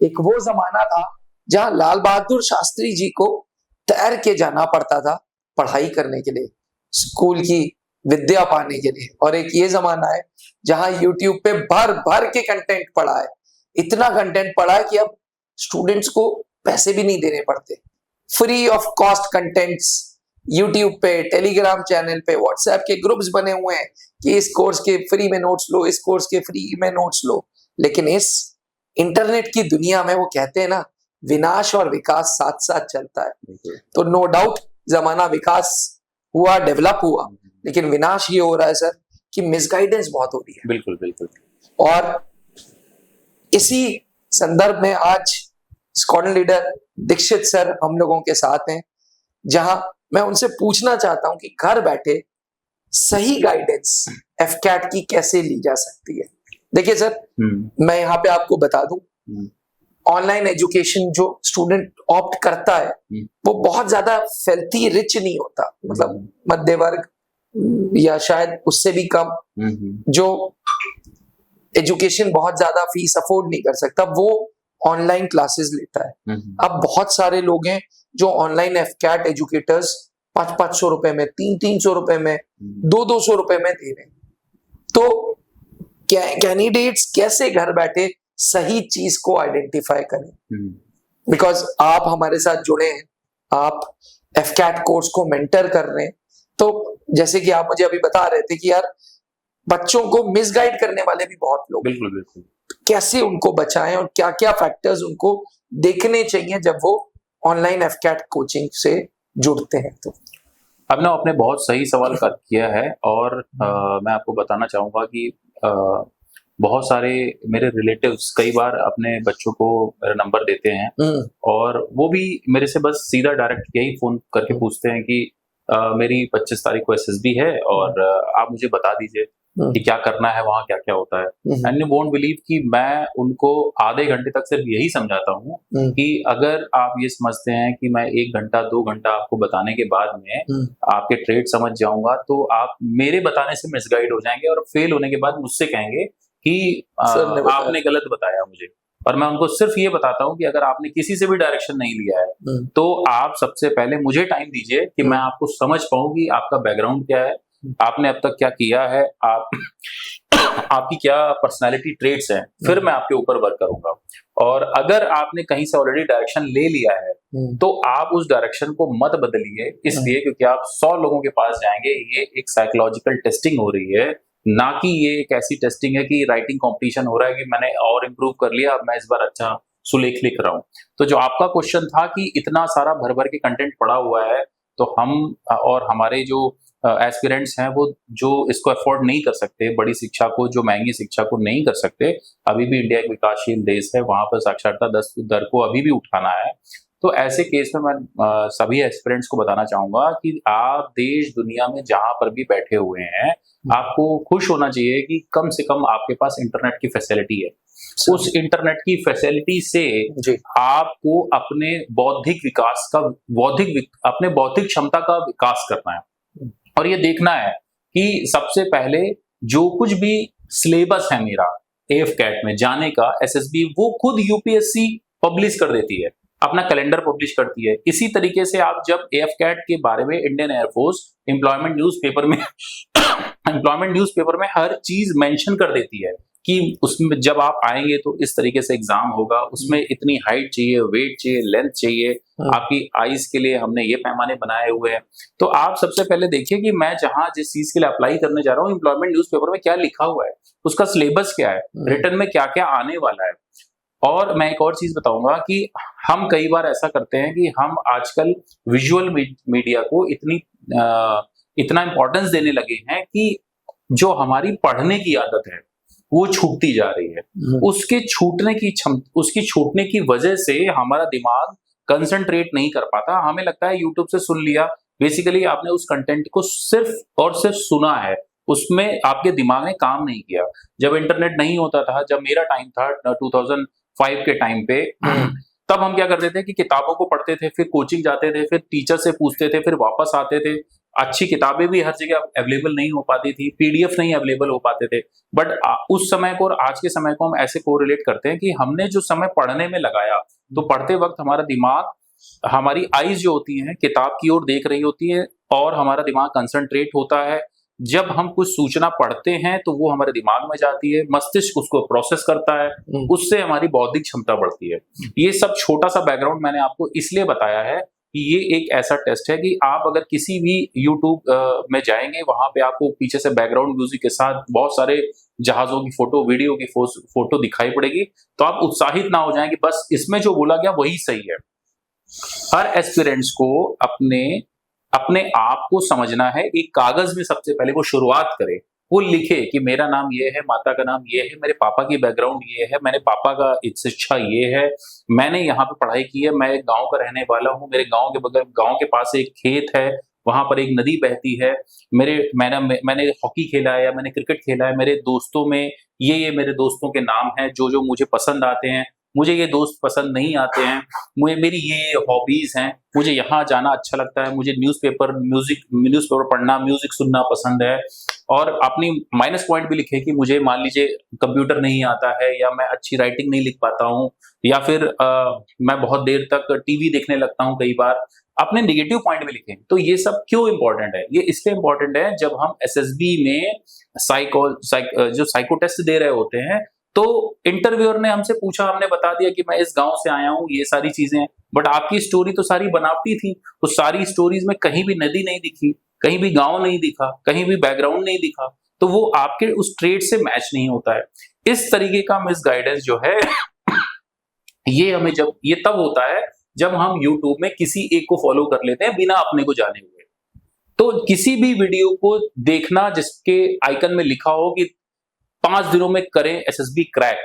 एक वो जमाना था जहां लाल बहादुर शास्त्री जी को तैर के जाना पड़ता था पढ़ाई करने के लिए, स्कूल की विद्या पाने के लिए, और एक ये जमाना है जहां यूट्यूब पे भर भर के कंटेंट पड़ा है। इतना कंटेंट पड़ा है कि अब स्टूडेंट्स को पैसे भी नहीं देने पड़ते, free of cost contents YouTube पे, टेलीग्राम चैनल पे, व्हाट्सएप के ग्रुप्स बने हुए हैं कि इस कोर्स के फ्री में नोट्स लो, इस कोर्स के फ्री में नोट्स लो। लेकिन इस इंटरनेट की दुनिया में वो कहते हैं ना, विनाश और विकास साथ साथ चलता है। तो नो डाउट जमाना विकास हुआ, डेवलप हुआ, लेकिन विनाश ये हो रहा है सर कि मिसगाइडेंस बहुत हो रही है। बिल्कुल बिल्कुल। और इसी संदर्भ में आज स्क्वाड्रन लीडर दीक्षित सर हम लोगों के साथ हैं, जहां मैं उनसे पूछना चाहता हूं कि घर बैठे सही गाइडेंस एफकैट की कैसे ली जा सकती है। देखिए सर, मैं यहाँ पे आपको बता दूं, ऑनलाइन एजुकेशन जो स्टूडेंट ऑप्ट करता है वो बहुत ज्यादा फिल्थी रिच नहीं होता, मतलब मध्य वर्ग या शायद उससे भी कम, जो एजुकेशन बहुत ज्यादा फीस अफोर्ड नहीं कर सकता, वो ऑनलाइन क्लासेस लेता है। अब बहुत सारे लोग हैं जो ऑनलाइन एफकैट एजुकेटर्स 500-500 रुपए में, 300-300 रुपए में, 200-200 रुपए में दे रहे हैं। तो कैंडिडेट्स कैसे घर बैठे सही चीज को आइडेंटिफाई करें? बिकॉज आप हमारे साथ जुड़े हैं, आप एफकैट कोर्स को मेंटर कर रहे हैं, तो जैसे कि आप मुझे अभी बता रहे थे कि यार बच्चों को मिसगाइड करने वाले भी बहुत लोग, बिल्कुल बिल्कुल, कैसे उनको बचाएं और क्या क्या फैक्टर्स उनको देखने चाहिए जब वो ऑनलाइन एफकैट कोचिंग से जुड़ते हैं? तो अब ना आपने बहुत सही सवाल किया है, और मैं आपको बताना चाहूंगा कि बहुत सारे मेरे रिलेटिव्स कई बार अपने बच्चों को मेरा नंबर देते हैं, और वो भी मेरे से बस सीधा डायरेक्ट यही फोन करके पूछते हैं कि मेरी 25 तारीख को एसएसबी है और आप मुझे बता दीजिए कि क्या करना है, वहाँ क्या क्या होता है। एंड यू वोंट बिलीव कि मैं उनको आधे घंटे तक सिर्फ यही समझाता हूँ कि अगर आप ये समझते हैं कि मैं 1 घंटा 2 घंटा आपको बताने के बाद में आपके ट्रेड समझ जाऊंगा, तो आप मेरे बताने से मिसगाइड हो जाएंगे और फेल होने के बाद मुझसे कहेंगे कि आपने गलत बताया मुझे। और मैं उनको सिर्फ ये बताता हूँ कि अगर आपने किसी से भी डायरेक्शन नहीं लिया है तो आप सबसे पहले मुझे टाइम दीजिए कि मैं आपको समझ पाऊँ कि आपका बैकग्राउंड क्या है, आपने अब तक क्या किया है, आपकी क्या पर्सनालिटी ट्रेट्स हैं, फिर मैं आपके ऊपर वर्क करूंगा। और अगर आपने कहीं से ऑलरेडी डायरेक्शन ले लिया है तो आप उस डायरेक्शन को मत बदलिए, इसलिए क्योंकि आप 100 लोगों के पास जाएंगे। ये एक साइकोलॉजिकल टेस्टिंग हो रही है, ना कि ये एक ऐसी टेस्टिंग है कि राइटिंग कंपटीशन हो रहा है कि मैंने और इम्प्रूव कर लिया, अब मैं इस बार अच्छा सुलेख लिख रहा हूँ। तो जो आपका क्वेश्चन था कि इतना सारा भर भर के कंटेंट पड़ा हुआ है, तो हम और हमारे जो एस्पिरेंट्स हैं वो जो इसको अफोर्ड नहीं कर सकते, बड़ी शिक्षा को, जो महंगी शिक्षा को नहीं कर सकते, अभी भी इंडिया एक विकासशील देश है, वहां पर साक्षरता दर को अभी भी उठाना है। तो ऐसे केस में मैं सभी एस्पिरेंट्स को बताना चाहूंगा कि आप देश दुनिया में जहां पर भी बैठे हुए हैं, आपको खुश होना चाहिए कि कम से कम आपके पास इंटरनेट की फैसिलिटी है। उस इंटरनेट की फैसिलिटी से आपको अपने बौद्धिक विकास का अपने बौद्धिक क्षमता का विकास करना है, और ये देखना है कि सबसे पहले जो कुछ भी सिलेबस है मेरा एफकैट में जाने का, एसएसबी वो खुद यूपीएससी पब्लिश कर देती है, अपना कैलेंडर पब्लिश करती है। इसी तरीके से आप जब एफकैट के बारे में इंडियन एयरफोर्स एम्प्लॉयमेंट न्यूज़पेपर में हर चीज मेंशन कर देती है कि उसमें जब आप आएंगे तो इस तरीके से एग्जाम होगा, उसमें इतनी हाइट चाहिए, वेट चाहिए, लेंथ चाहिए, आपकी आईज के लिए हमने ये पैमाने बनाए हुए हैं। तो आप सबसे पहले देखिए कि मैं जहां जिस चीज के लिए अप्लाई करने जा रहा हूँ, एम्प्लॉयमेंट न्यूज़पेपर में क्या लिखा हुआ है, उसका सिलेबस क्या है, रिटर्न में क्या क्या आने वाला है। और मैं एक और चीज बताऊंगा कि हम कई बार ऐसा करते हैं कि हम आजकल विजुअल मीडिया को इतना इंपॉर्टेंस देने लगे हैं कि जो हमारी पढ़ने की आदत है वो छूटती जा रही है। उसकी छूटने की वजह से हमारा दिमाग कंसंट्रेट नहीं कर पाता। हमें लगता है यूट्यूब से सुन लिया, बेसिकली आपने उस कंटेंट को सिर्फ और सिर्फ सुना है, उसमें आपके दिमाग ने काम नहीं किया। जब इंटरनेट नहीं होता था, जब मेरा टाइम था 2005 के टाइम पे, तब हम क्या करते थे कि किताबों को पढ़ते थे, फिर कोचिंग जाते थे, फिर टीचर से पूछते थे, फिर वापस आते थे, अच्छी किताबें भी हर जगह अवेलेबल नहीं हो पाती थी, पीडीएफ नहीं अवेलेबल हो पाते थे। बट उस समय को और आज के समय को हम ऐसे कोरिलेट करते हैं कि हमने जो समय पढ़ने में लगाया, तो पढ़ते वक्त हमारा दिमाग, हमारी आईज जो होती हैं किताब की ओर देख रही होती है और हमारा दिमाग कंसंट्रेट होता है। जब हम कुछ सूचना पढ़ते हैं तो वो हमारे दिमाग में जाती है, मस्तिष्क उसको प्रोसेस करता है, उससे हमारी बौद्धिक क्षमता बढ़ती है। ये सब छोटा सा बैकग्राउंड मैंने आपको इसलिए बताया है कि ये एक ऐसा टेस्ट है कि आप अगर किसी भी यूट्यूब में जाएंगे, वहां पे आपको पीछे से बैकग्राउंड म्यूजिक के साथ बहुत सारे जहाजों की फोटो, वीडियो की फोटो दिखाई पड़ेगी, तो आप उत्साहित ना हो जाएं कि बस इसमें जो बोला गया वही सही है। हर एस्पिरेंट्स को अपने अपने आप को समझना है। एक कागज में सबसे पहले वो शुरुआत करे, वो लिखे कि मेरा नाम ये है, माता का नाम ये है, मेरे पापा की बैकग्राउंड ये है, मेरे पापा का शिक्षा ये है, मैंने यहाँ पे पढ़ाई की है, मैं एक गांव का रहने वाला हूँ, मेरे गांव के बगल, गांव के पास एक खेत है, वहां पर एक नदी बहती है, मैंने हॉकी खेला है या मैंने क्रिकेट खेला है, मेरे दोस्तों में ये मेरे दोस्तों के नाम हैं जो जो मुझे पसंद आते हैं, मुझे ये दोस्त पसंद नहीं आते हैं, मुझे मेरी ये हॉबीज हैं, मुझे यहाँ जाना अच्छा लगता है, मुझे न्यूज़पेपर पढ़ना, म्यूजिक सुनना पसंद है। और अपनी माइनस पॉइंट भी लिखे कि मुझे मान लीजिए कंप्यूटर नहीं आता है, या मैं अच्छी राइटिंग नहीं लिख पाता हूँ, या फिर मैं बहुत देर तक टीवी देखने लगता हूँ कई बार। अपने निगेटिव पॉइंट भी लिखें। तो ये सब क्यों इंपॉर्टेंट है? ये इसलिए इंपॉर्टेंट है जब हम एसएसबी में जो साइको टेस्ट दे रहे होते हैं, तो इंटरव्यूअर ने हमसे पूछा, हमने बता दिया कि मैं इस गांव से आया हूँ, ये सारी चीजें हैं, बट आपकी स्टोरी तो सारी बनावटी थी। उस सारी स्टोरीज में कहीं भी नदी नहीं दिखी, कहीं भी गांव नहीं दिखा, कहीं भी बैकग्राउंड नहीं दिखा, तो वो आपके उस ट्रेड से मैच नहीं होता है। इस तरीके का मिस गाइडेंस जो है ये तब होता है जब हम यूट्यूब में किसी एक को फॉलो कर लेते हैं बिना अपने को जाने हुए। तो किसी भी वीडियो को देखना जिसके आइकन में लिखा हो कि 5 दिनों में करें एसएसबी क्रैक,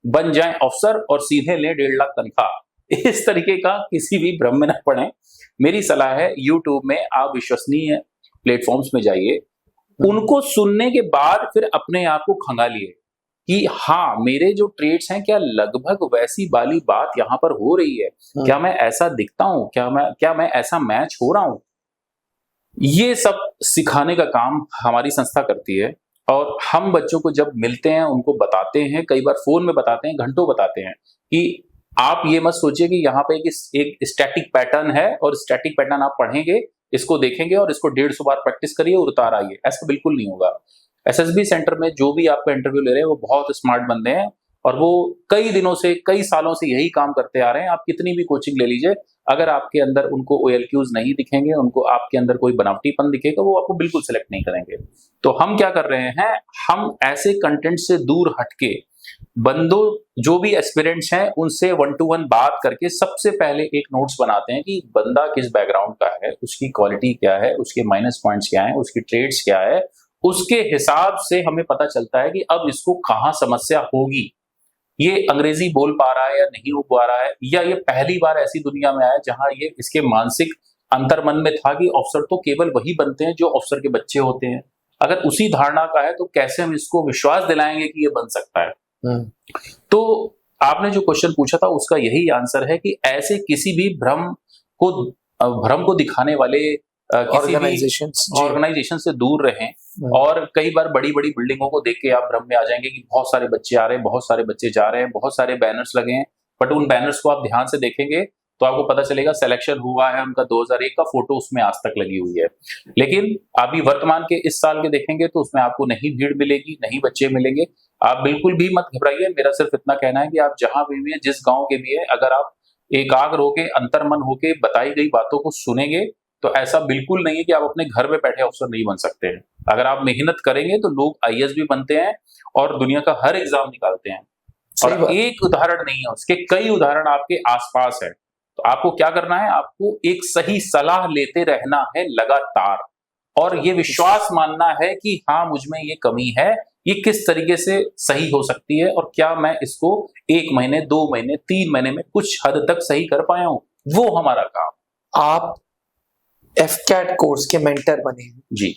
बन जाएं अफसर और सीधे लें 1.5 लाख तनख्वाह, इस तरीके का किसी भी भ्रम में न पड़े। मेरी सलाह है, यूट्यूब में आप विश्वसनीय प्लेटफॉर्म्स में जाइए, उनको सुनने के बाद फिर अपने आप को खंगालिए कि हाँ, मेरे जो ट्रेड्स हैं क्या लगभग वैसी वाली बात यहाँ पर हो रही है, क्या मैं ऐसा दिखता हूं, क्या मैं ऐसा मैच हो रहा हूं। ये सब सिखाने का काम हमारी संस्था करती है, और हम बच्चों को जब मिलते हैं उनको बताते हैं, कई बार फोन में बताते हैं, घंटों बताते हैं कि आप ये मत सोचिए कि यहाँ पे एक स्टैटिक पैटर्न है और स्टैटिक पैटर्न आप पढ़ेंगे, इसको देखेंगे और इसको 150 बार प्रैक्टिस करिए और उतार आइए, ऐसा बिल्कुल नहीं होगा। एसएसबी सेंटर में जो भी आपका इंटरव्यू ले रहे हैं वो बहुत स्मार्ट बंदे हैं, और वो कई दिनों से, कई सालों से यही काम करते आ रहे हैं। आप कितनी भी कोचिंग ले लीजिए, अगर आपके अंदर उनको OLQs नहीं दिखेंगे, उनको आपके अंदर कोई बनावटीपन दिखेगा, वो आपको बिल्कुल सिलेक्ट नहीं करेंगे। तो हम क्या कर रहे हैं, हम ऐसे कंटेंट से दूर हटके बंदों, जो भी एस्पिरेंट्स हैं, उनसे 1 to 1 बात करके सबसे पहले एक नोट्स बनाते हैं कि बंदा किस बैकग्राउंड का है, उसकी क्वालिटी क्या है, उसके माइनस पॉइंट्स क्या है, उसकी ट्रेड्स क्या है। उसके हिसाब से हमें पता चलता है कि अब इसको कहाँ समस्या होगी। ये अंग्रेजी बोल पा रहा है या नहीं हो पा रहा है, या ये पहली बार ऐसी दुनिया में आया जहां ये इसके मानसिक अंतर्मन में था कि अफसर तो केवल वही बनते हैं जो अफसर के बच्चे होते हैं। अगर उसी धारणा का है तो कैसे हम इसको विश्वास दिलाएंगे कि ये बन सकता है। तो आपने जो क्वेश्चन पूछा था उसका यही आंसर है कि ऐसे किसी भी भ्रम को दिखाने वाले ऑर्गेनाइजेशन से दूर रहें। और कई बार बड़ी बड़ी बिल्डिंगों को देख के आप भ्रम में आ जाएंगे कि बहुत सारे बच्चे आ रहे हैं, बहुत सारे बच्चे जा रहे हैं, बहुत सारे बैनर्स लगे हैं, बट उन बैनर्स को आप ध्यान से देखेंगे तो आपको पता चलेगा सिलेक्शन हुआ है उनका 2001 का फोटो उसमें आज तक लगी हुई है। लेकिन अभी वर्तमान के इस साल के देखेंगे तो उसमें आपको नहीं भीड़ मिलेगी, नहीं बच्चे मिलेंगे। आप बिल्कुल भी मत घबराइए। मेरा सिर्फ इतना कहना है कि आप जहां भी हैं, जिस गांव के भी है, अगर आप एकाग्र होके, अंतर्मन होके बताई गई बातों को सुनेंगे तो ऐसा बिल्कुल नहीं है कि आप अपने घर में बैठे अफसर नहीं बन सकते हैं। अगर आप मेहनत करेंगे तो लोग IAS भी बनते हैं और दुनिया का हर एग्जाम निकालते हैं। और एक उदाहरण नहीं है, उसके कई उदाहरण आपके आसपास है। तो आपको क्या करना है, आपको एक सही सलाह लेते रहना है लगातार, और ये विश्वास मानना है कि हाँ, मुझ में ये कमी है, ये किस तरीके से सही हो सकती है, और क्या मैं इसको 1 महीने, 2 महीने, 3 महीने में कुछ हद तक सही कर पाया हूं। वो हमारा काम। आप FCAT कोर्स के मेंटर बने हैं जी।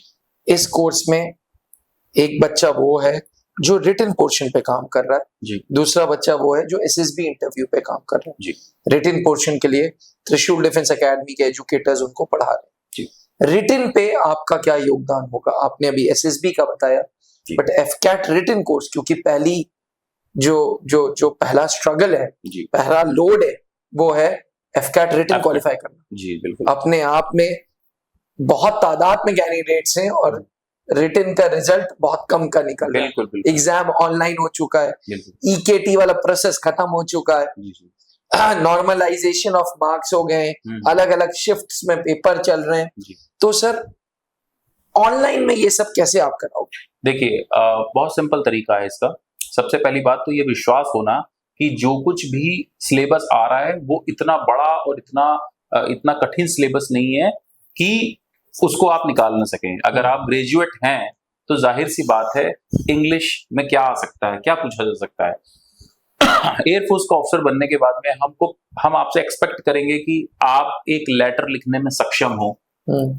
इस कोर्स में एक बच्चा वो है जो रिटन पोर्शन पे काम कर रहा है जी, दूसरा बच्चा वो है जो SSB इंटरव्यू पे काम कर रहा है जी। रिटन पोर्शन के लिए त्रिशूल डिफेंस एकेडमी के एजुकेटर्स उनको पढ़ा रहे हैं जी। रिटन पे आपका क्या योगदान होगा? आपने अभी एसएसबी का बताया, बट एफकैट रिटन कोर्स, क्योंकि पहली जो पहला स्ट्रगल है, पहला लोड है, वो है एफकैट रिटन क्वालिफाई करना। जी बिल्कुल। अपने आप में बहुत तादाद में कैंडिडेट्स हैं और रिटन का रिजल्ट बहुत कम का निकल रहा है। बिल्कुल। एग्जाम ऑनलाइन हो चुका है, ईकेटी वाला प्रोसेस खत्म हो चुका है, नॉर्मलाइजेशन ऑफ मार्क्स हो गए, अलग अलग शिफ्ट्स में पेपर चल रहे हैं। तो सर ऑनलाइन में ये सब कैसे आप कराओगे? देखिए बहुत सिंपल तरीका है इसका। सबसे पहली बात तो ये विश्वास होना कि जो कुछ भी सिलेबस आ रहा है वो इतना बड़ा और इतना कठिन सिलेबस नहीं है कि उसको आप निकाल ना सकें। अगर आप ग्रेजुएट हैं तो जाहिर सी बात है इंग्लिश में क्या आ सकता है, क्या पूछा जा सकता है। एयरफोर्स का ऑफिसर बनने के बाद में हम आपसे एक्सपेक्ट करेंगे कि आप एक लेटर लिखने में सक्षम हो,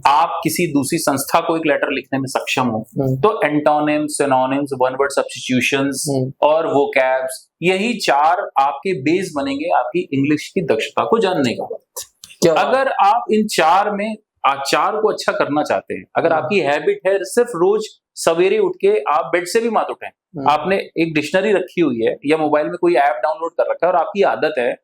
आप किसी दूसरी संस्था को एक लेटर लिखने में सक्षम हो। तो antonyms, synonyms, one word substitutions और वोकैब्स, यही 4 आपके बेस बनेंगे आपकी इंग्लिश की दक्षता को जानने का। अगर आप इन 4 में 4 को अच्छा करना चाहते हैं, अगर आपकी हैबिट है सिर्फ रोज सवेरे उठ के आप बेड से भी मत उठें, आपने एक डिक्शनरी रखी हुई है या मोबाइल में कोई ऐप डाउनलोड कर रखा है और आपकी आदत है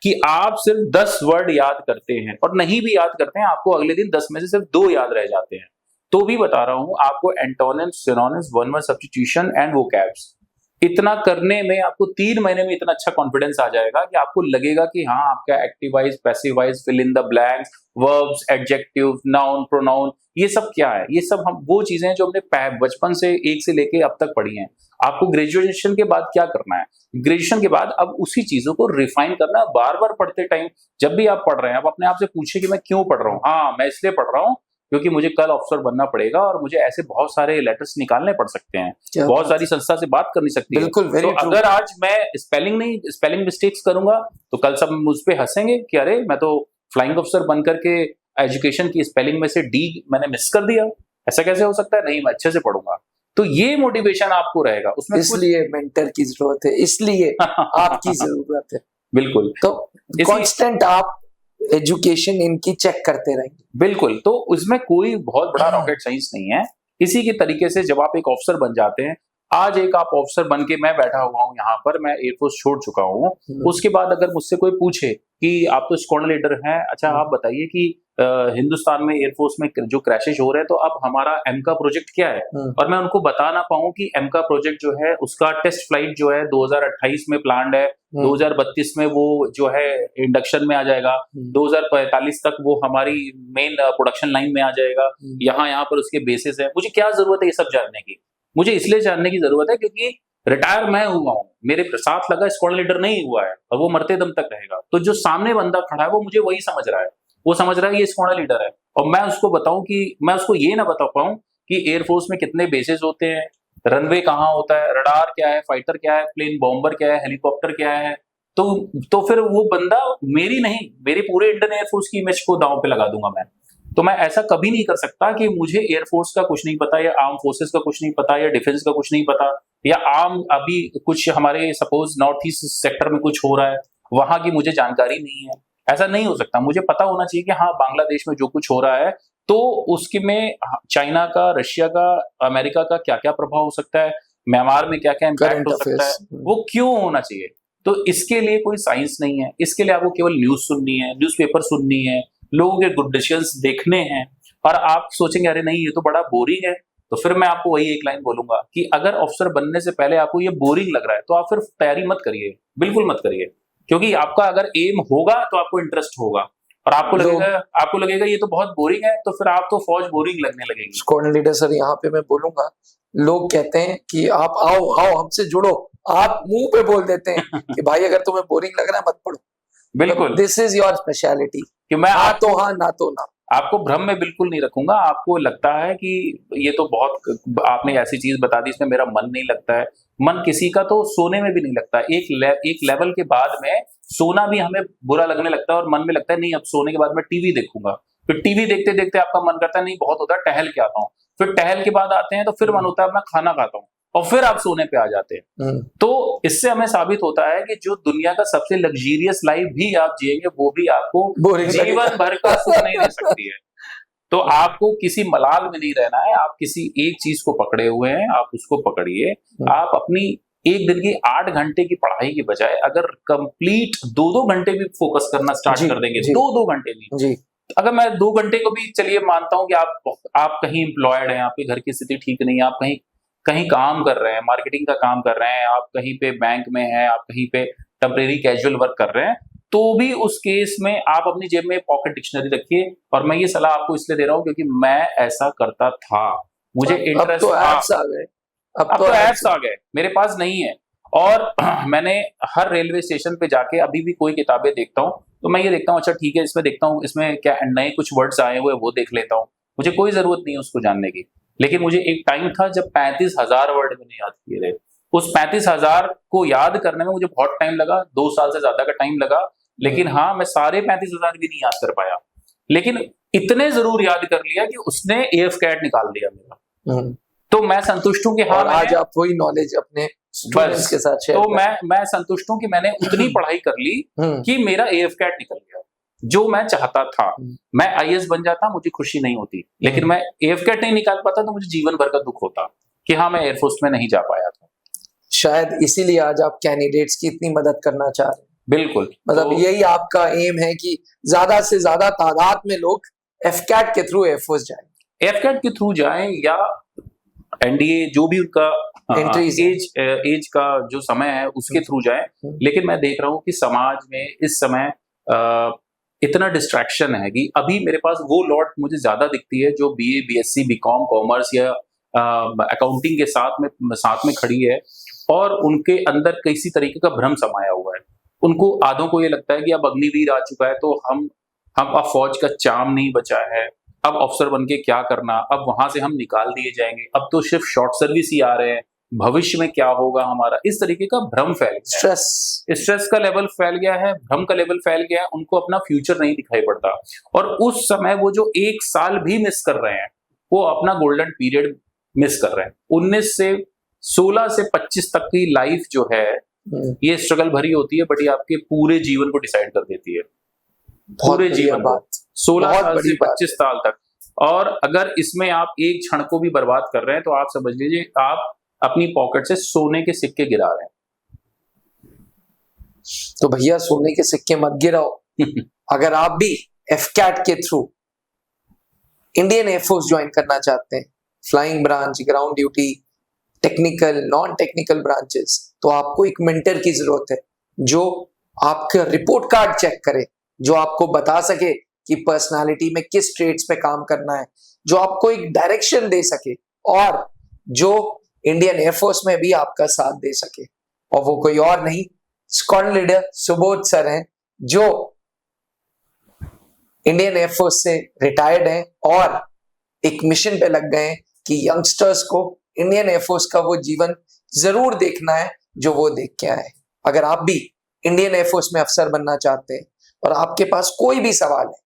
कि आप सिर्फ 10 वर्ड याद करते हैं और नहीं भी याद करते हैं, आपको अगले दिन 10 में से सिर्फ 2 याद रह जाते हैं, तो भी बता रहा हूं आपको antonyms, synonyms, one word substitution and vocabs, इतना करने में आपको 3 महीने में इतना अच्छा कॉन्फिडेंस आ जाएगा कि आपको लगेगा कि हाँ आपका active wise, passive wise, fill in the blanks, verbs, adjective, noun, pronoun, ये सब क्या है? ये सब हम वो चीजें हैं जो हमने बचपन से 1 से लेके अब तक पढ़ी हैं। आपको ग्रेजुएशन के बाद क्या करना है? ग्रेजुएशन के बाद अब उसी चीजों को रिफाइन करना है। बार बार पढ़ते टाइम जब भी आप पढ़ रहे हैं, आप अपने आप से पूछिए कि मैं क्यों पढ़ रहा हूँ। हाँ, मैं इसलिए पढ़ रहा हूँ क्योंकि मुझे कल ऑफिसर बनना पड़ेगा और मुझे ऐसे बहुत सारे लेटर्स निकालने पड़ सकते हैं, बहुत सारी संस्था से बात करनी सकती है। बिल्कुल, तो अगर आज मैं स्पेलिंग मिस्टेक्स करूंगा तो कल सब मुझ पे हंसेंगे कि अरे मैं तो फ्लाइंग ऑफिसर बन करके एजुकेशन की स्पेलिंग में से डी मैंने मिस कर दिया, ऐसा कैसे हो सकता है? नहीं, मैं अच्छे से पढ़ूंगा। तो ये मोटिवेशन आपको रहेगा उसमें, इसलिए मेंटर की जरूरत है, इसलिए आपकी जरूरत है। बिल्कुल। तो कांस्टेंट आप एजुकेशन इनकी चेक करते रहेंगे। बिल्कुल। तो उसमें कोई बहुत बड़ा रॉकेट साइंस नहीं है। इसी के तरीके से जब आप एक ऑफिसर बन जाते हैं, आज एक आप ऑफिसर बन के मैं बैठा हुआ हूँ यहाँ पर, मैं एयरफोर्स छोड़ चुका हूँ, उसके बाद अगर मुझसे कोई पूछे कि आप तो स्क्वाड्रन लीडर हैं, अच्छा आप बताइए कि हिंदुस्तान में एयरफोर्स में जो क्रैशेज हो रहे हैं तो अब हमारा एमका प्रोजेक्ट क्या है, और मैं उनको बता ना पाऊं कि एमका प्रोजेक्ट जो है उसका टेस्ट फ्लाइट जो है 2028 में प्लान्ड है, 2032 में वो जो है इंडक्शन में आ जाएगा, 2045 तक वो हमारी मेन प्रोडक्शन लाइन में आ जाएगा, यहाँ पर उसके बेसिस है। मुझे क्या जरूरत है ये सब जानने की? मुझे इसलिए जानने की जरूरत है क्योंकि रिटायर मैं हुआ हूँ, मेरे साथ लगा स्क्वाड्रन लीडर नहीं हुआ है और वो मरते दम तक रहेगा। तो जो सामने बंदा खड़ा है वो मुझे वही समझ रहा है, वो समझ रहा है ये स्क्वाड्रन लीडर है, और मैं उसको बताऊं कि मैं उसको ये ना बता पाऊं कि एयरफोर्स में कितने बेसेस होते हैं, रनवे कहाँ होता है, रडार क्या है, फाइटर क्या है, प्लेन बॉम्बर क्या है, हेलीकॉप्टर क्या है। तो फिर वो बंदा मेरी नहीं, मेरे पूरे इंडियन एयरफोर्स की इमेज को दांव पे लगा दूंगा मैं। तो मैं ऐसा कभी नहीं कर सकता कि मुझे एयरफोर्स का कुछ नहीं पता, या आर्म फोर्सेस का कुछ नहीं पता, या डिफेंस का कुछ नहीं पता, या अभी कुछ हमारे सपोज नॉर्थ ईस्ट सेक्टर में कुछ हो रहा है वहां की मुझे जानकारी नहीं है। ऐसा नहीं हो सकता। मुझे पता होना चाहिए कि हाँ बांग्लादेश में जो कुछ हो रहा है तो उसके में चाइना का, रशिया का, अमेरिका का क्या क्या प्रभाव हो सकता है, म्यांमार में क्या क्या इम्पैक्ट हो सकता है, वो क्यों होना चाहिए। तो इसके लिए कोई साइंस नहीं है, इसके लिए आपको केवल न्यूज सुननी है, न्यूज़पेपर सुननी है, लोगों के गुड डिसीजंस देखने हैं। और आप सोचेंगे अरे नहीं ये तो बड़ा बोरिंग है, तो फिर मैं आपको वही एक लाइन बोलूंगा कि अगर ऑफिसर बनने से पहले आपको ये बोरिंग लग रहा है तो आप फिर तैयारी मत करिए, बिल्कुल मत करिए, क्योंकि आपका अगर एम होगा तो आपको इंटरेस्ट होगा, और आपको लगेगा ये तो बहुत बोरिंग है, तो फिर आप तो फौज बोरिंग लगने लगेगी। स्क्वाड्रन लीडर सर यहाँ पे मैं बोलूंगा, लोग कहते हैं कि आप आओ हमसे जुड़ो, आप मुंह पे बोल देते हैं कि भाई अगर तुम्हें बोरिंग लग रहा है मत पढ़ो। बिल्कुल, दिस इज योर स्पेशलिटी कि मैं हाँ तो हाँ ना तो ना। आपको भ्रम में बिल्कुल नहीं रखूंगा। आपको लगता है कि ये तो बहुत आपने ऐसी चीज बता दी इसमें मेरा मन नहीं लगता है, मन किसी का तो सोने में भी नहीं लगता। एक लेवल के बाद में सोना भी हमें बुरा लगने लगता है और मन में लगता है नहीं अब सोने के बाद मैं टीवी देखूंगा। फिर टीवी देखते देखते आपका मन करता है नहीं बहुत होता है टहल के आता हूँ, फिर टहल के बाद आते हैं तो फिर मन होता है मैं खाना खाता हूँ, और फिर आप सोने पे आ जाते हैं। तो इससे हमें साबित होता है कि जो दुनिया का सबसे लग्जरियस लाइफ भी आप जिएंगे वो भी आपको जीवन भर का सुख नहीं दे सकती है। तो आपको किसी मलाल में नहीं रहना है, आप किसी एक चीज को पकड़े हुए हैं, आप उसको पकड़िए। आप अपनी एक दिन की 8 घंटे की पढ़ाई की बजाय अगर कंप्लीट 2-2 घंटे भी फोकस करना स्टार्ट कर देंगे, 2-2 घंटे भी, अगर मैं 2 घंटे को भी चलिए मानता हूं कि आप कहीं एम्प्लॉयड हैं, आपके घर की स्थिति ठीक नहीं है, आप कहीं काम कर रहे हैं, मार्केटिंग का काम कर रहे हैं, आप कहीं पे बैंक में हैं, आप कहीं पे टेम्परेरी कैजुअल वर्क कर रहे हैं, तो भी उस केस में आप अपनी जेब में पॉकेट डिक्शनरी रखिए। और मैं ये सलाह आपको इसलिए दे रहा हूं क्योंकि मैं ऐसा करता था, मुझे इंटरेस्ट था। अब तो ऐप्स आ गए, मेरे पास नहीं है। और मैंने हर रेलवे स्टेशन पे जाके अभी भी कोई किताबें देखता हूँ तो मैं ये देखता हूँ, अच्छा ठीक है, इसमें देखता हूँ इसमें क्या नए कुछ वर्ड्स आए हुए वो देख लेता हूँ, मुझे कोई जरूरत नहीं है उसको जानने की। लेकिन मुझे एक टाइम था जब 35,000 वर्ड मैंने याद किए थे। उस 35,000 को याद करने में मुझे बहुत टाइम लगा, 2 साल से ज्यादा का टाइम लगा। लेकिन हाँ, मैं सारे 35,000 भी नहीं याद कर पाया, लेकिन इतने जरूर याद कर लिया कि उसने AF-CAT निकाल दिया मेरा। तो मैं संतुष्ट हूँ कि हाँ, आज आप वही नॉलेज अपने स्टूडेंट्स के साथ शेयर तो मैं संतुष्ट हूँ कि मैंने उतनी पढ़ाई कर ली कि मेरा AF-CAT निकल गया जो मैं चाहता था। मैं IAS बन जाता, मुझे खुशी नहीं होती, लेकिन मैं AF-CAT नहीं निकाल पाता तो मुझे जीवन भर का दुख होता कि हाँ, मैं एयरफोर्स में नहीं जा पाया था। शायद इसीलिए आज आप कैंडिडेट्स की इतनी मदद करना चाह रहे हैं। बिल्कुल, मतलब यही आपका एम है कि ज्यादा से ज्यादा तादाद में लोग AF-CAT के थ्रू एयरफोर्स जाएं। AF-CAT के थ्रू जाएं या NDA जो भी उनका एज का जो समय है उसके थ्रू जाएं। लेकिन मैं देख रहा हूँ कि समाज में इस समय इतना डिस्ट्रैक्शन है कि अभी मेरे पास वो लॉट मुझे ज्यादा दिखती है जो BA, BSc, BCom, कॉमर्स या अकाउंटिंग के साथ में खड़ी है और उनके अंदर किसी तरीके का भ्रम समाया हुआ है। उनको आधों को ये लगता है कि अब अग्निवीर आ चुका है तो हम अब फौज का चाम नहीं बचा है, अब अफसर बन के क्या करना, अब वहां से हम निकाल दिए जाएंगे, अब तो सिर्फ शॉर्ट सर्विस ही आ रहे हैं, भविष्य में क्या होगा हमारा, इस तरीके का भ्रम फैल गया है। स्ट्रेस का लेवल फैल गया है, भ्रम का लेवल फैल गया है, उनको अपना फ्यूचर नहीं दिखाई पड़ता। और उस समय वो जो 1 साल भी मिस कर रहे हैं वो अपना गोल्डन पीरियड मिस कर रहे हैं। 19 से 16 से 25 तक की लाइफ जो है ये स्ट्रगल भरी होती है, बट ये आपके पूरे जीवन को डिसाइड कर देती है, पूरे जीवन को, 16 साल से 25 साल तक। और अगर इसमें आप एक क्षण को भी बर्बाद कर रहे हैं तो आप समझ लीजिए आप अपनी पॉकेट से सोने के सिक्के गिरा रहे हैं। तो भैया सोने के सिक्के मत गिराओ। अगर आप भी AF-CAT के थ्रू इंडियन एयरफोर्स ज्वाइन करना चाहते हैं, flying branch, ground duty, technical, non technical branches, तो आपको एक मेंटर की जरूरत है जो आपका रिपोर्ट कार्ड चेक करे, जो आपको बता सके कि पर्सनालिटी में किस ट्रेड्स पे काम करना है, जो आपको एक डायरेक्शन दे सके और जो इंडियन एयरफोर्स में भी आपका साथ दे सके। और वो कोई और नहीं, स्क्वाड्रन लीडर सुबोध सर हैं जो इंडियन एयरफोर्स से रिटायर्ड हैं और एक मिशन पे लग गए हैं कि यंगस्टर्स को इंडियन एयरफोर्स का वो जीवन जरूर देखना है जो वो देख के आए। अगर आप भी इंडियन एयरफोर्स में अफसर बनना चाहते हैं और आपके पास कोई भी सवाल है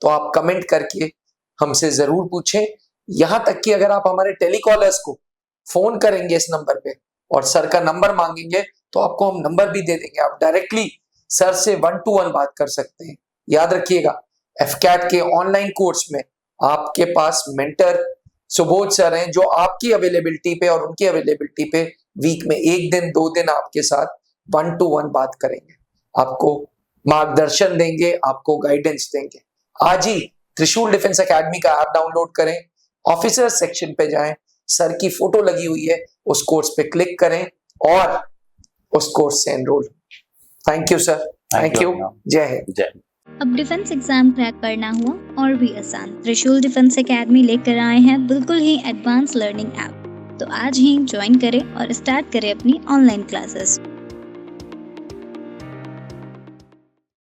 तो आप कमेंट करके हमसे जरूर पूछें। यहां तक कि अगर आप हमारे टेलीकॉलर्स को फोन करेंगे इस नंबर पे और सर का नंबर मांगेंगे तो आपको हम नंबर भी दे देंगे, आप डायरेक्टली सर से 1-to-1 बात कर सकते हैं। याद रखिएगा, AF-CAT के ऑनलाइन कोर्स में आपके पास मेंटर सुबोध सर हैं जो आपकी अवेलेबिलिटी पे और उनकी अवेलेबिलिटी पे वीक में 1 दिन 2 दिन आपके साथ 1-to-1 बात करेंगे, आपको मार्गदर्शन देंगे, आपको गाइडेंस देंगे। आज ही त्रिशूल डिफेंस एकेडमी का ऐप डाउनलोड करें, ऑफिसर सेक्शन पे जाएं, सर की फोटो लगी हुई है, उस कोर्स पे क्लिक करें और उस कोर्स से enrol. Thank you sir, thank you, जय हिंद। जय। अब डिफेंस एग्जाम क्रैक करना हुआ और भी आसान, त्रिशूल डिफेंस एकेडमी लेकर आए हैं बिल्कुल ही एडवांस लर्निंग ऐप। तो आज ही ज्वाइन करें और स्टार्ट करें अपनी ऑनलाइन क्लासेस।